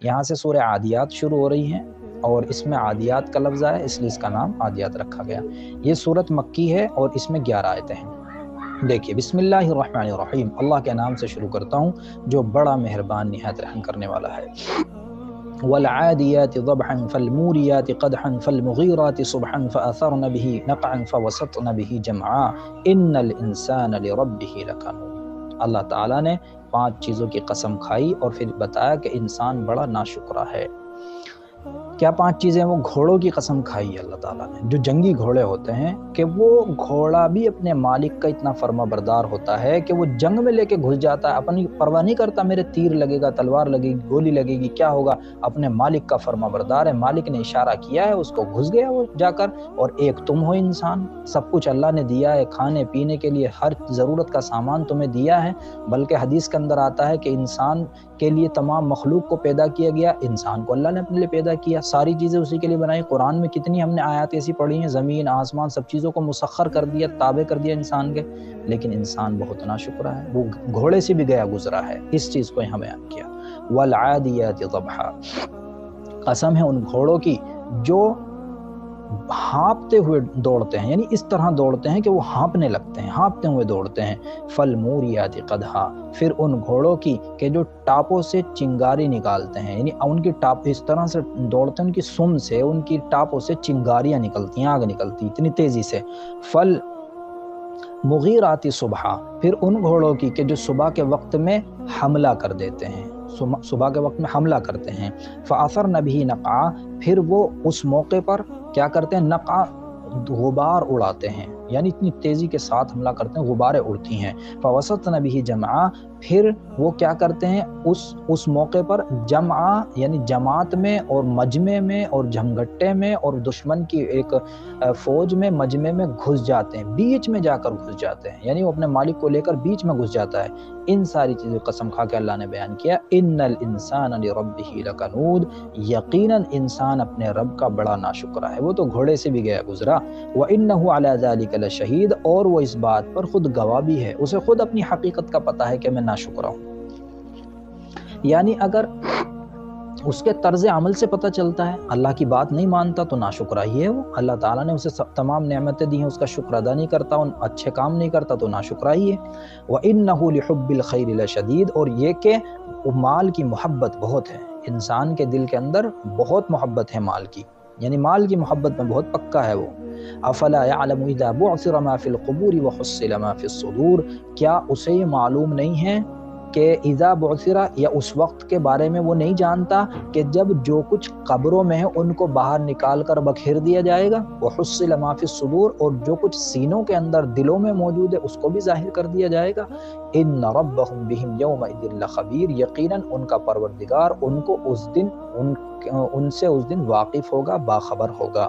یہاں سے سورہ عادیات شروع ہو رہی ہیں اور اس میں عادیات کا لفظ آیا اس لیے اس کا نام عادیات رکھا گیا۔ یہ سورت مکی ہے اور اس میں 11 آیتیں ہیں۔ دیکھیے بسم اللہ الرحمن الرحیم، اللہ کے نام سے شروع کرتا ہوں جو بڑا مہربان نہایت رحم کرنے والا ہے۔ والعادیات ضبحا فالموریات قدحا فالمغیرات صبحا فأثرن به نقعا فوسطن به جمعا ان الانسان لربه لکنود۔ اللہ تعالیٰ نے 5 چیزوں کی قسم کھائی اور پھر بتایا کہ انسان بڑا ناشکرا ہے۔ کیا 5 چیزیں؟ وہ گھوڑوں کی قسم کھائی ہے اللہ تعالیٰ نے، جو جنگی گھوڑے ہوتے ہیں کہ وہ گھوڑا بھی اپنے مالک کا اتنا فرما بردار ہوتا ہے کہ وہ جنگ میں لے کے گھس جاتا ہے، اپنی پرواہ نہیں کرتا میرے تیر لگے گا، تلوار لگے گی، گولی لگے گی، کیا ہوگا، اپنے مالک کا فرما بردار ہے، مالک نے اشارہ کیا ہے اس کو گھس گیا وہ جا کر۔ اور ایک تم ہو انسان، سب کچھ اللہ نے دیا ہے، کھانے پینے کے لیے ہر ضرورت کا سامان تمہیں دیا ہے، بلکہ حدیث کے اندر آتا ہے کہ انسان کے لیے تمام مخلوق کو پیدا کیا گیا، انسان کو اللہ نے اپنے لیے پیدا کیا، ساری چیزیں اسی کے لیے بنائی۔ قرآن میں کتنی ہم نے آیات ایسی پڑھی ہیں، زمین آسمان سب چیزوں کو مسخر کر دیا، تابع کر دیا انسان کے، لیکن انسان بہت ناشکرا ہے، وہ گھوڑے سے بھی گیا گزرا ہے۔ اس چیز کو یہاں بیان کیا۔ والعادیات ضبحا، قسم ہے ان گھوڑوں کی جو ہانپتے ہوئے دوڑتے ہیں، یعنی اس طرح دوڑتے ہیں کہ وہ ہانپنے لگتے ہیں، ہانپتے ہوئے دوڑتے ہیں۔ فالموریات قدحا، پھر ان گھوڑوں کی کہ جو ٹاپوں سے چنگاری نکالتے ہیں، یعنی ان کی ٹاپ اس طرح سے دوڑتے ہیں، ان کی سم سے، ان کی ٹاپوں سے چنگاریاں نکلتی ہیں، آگ نکلتی اتنی تیزی سے۔ مغیرات صبحا، پھر ان گھوڑوں کی کہ جو صبح کے وقت میں حملہ کر دیتے ہیں، صبح کے وقت میں حملہ کرتے ہیں۔ فاثرن به نقعا، پھر وہ اس موقع پر کیا کرتے ہیں، نقع غبار اڑاتے ہیں، یعنی اتنی تیزی کے ساتھ حملہ کرتے ہیں، غباریں اڑتی ہیں۔ فوسطن به جمعا، پھر وہ کیا کرتے ہیں اس موقع پر جمعا، یعنی جماعت میں اور مجمع میں اور جھمگٹے میں اور دشمن کی ایک فوج میں مجمع میں گھس جاتے ہیں، بیچ میں جا کر گھس جاتے ہیں، یعنی وہ اپنے مالک کو لے کر بیچ میں گھس جاتا ہے۔ ان ساری چیزوں قسم کھا کے اللہ نے بیان کیا، ان الانسان لربہ لکنود، یقیناً انسان اپنے رب کا بڑا ناشکرا ہے، وہ تو گھوڑے سے بھی گیا گزرا۔ وانہ علی ذلک لشہید، اور وہ اس بات پر خود گواہ بھی ہے، اسے خود اپنی حقیقت کا پتہ ہے کہ میں ناشکرا ہوں۔ یعنی اگر اس کے طرز عمل سے پتہ چلتا ہے اللہ کی بات نہیں مانتا تو ناشکرا ہی ہے وہ، اللہ تعالیٰ نے اسے تمام نعمتیں دی ہیں، اس کا شکر ادا نہیں کرتا، ان اچھے کام نہیں کرتا تو ناشکرا ہی ہے۔ وَإِنَّهُ لِحُبِّ الْخَيْرِ لَشَدِيدٌ، اور یہ کہ مال کی محبت بہت ہے، انسان کے دل کے اندر بہت محبت ہے مال کی، یعنی مال کی محبت میں بہت پکا ہے وہ۔ افلا يعلم اذا بعثر ما في القبور وحصل ما في الصدور، کیا اسے یہ معلوم نہیں ہے کہ اذا بعثر، یا اس وقت کے بارے میں وہ نہیں جانتا کہ جب جو کچھ قبروں میں ہے ان کو باہر نکال کر بکھیر دیا جائے گا، وحصل ما في الصدور، اور جو کچھ سینوں کے اندر دلوں میں موجود ہے اس کو بھی ظاہر کر دیا جائے گا۔ ان ربهم بهم يومئذ لخبیر، یقیناً ان کا پروردگار ان کو ان سے اس دن واقف ہوگا، باخبر ہوگا۔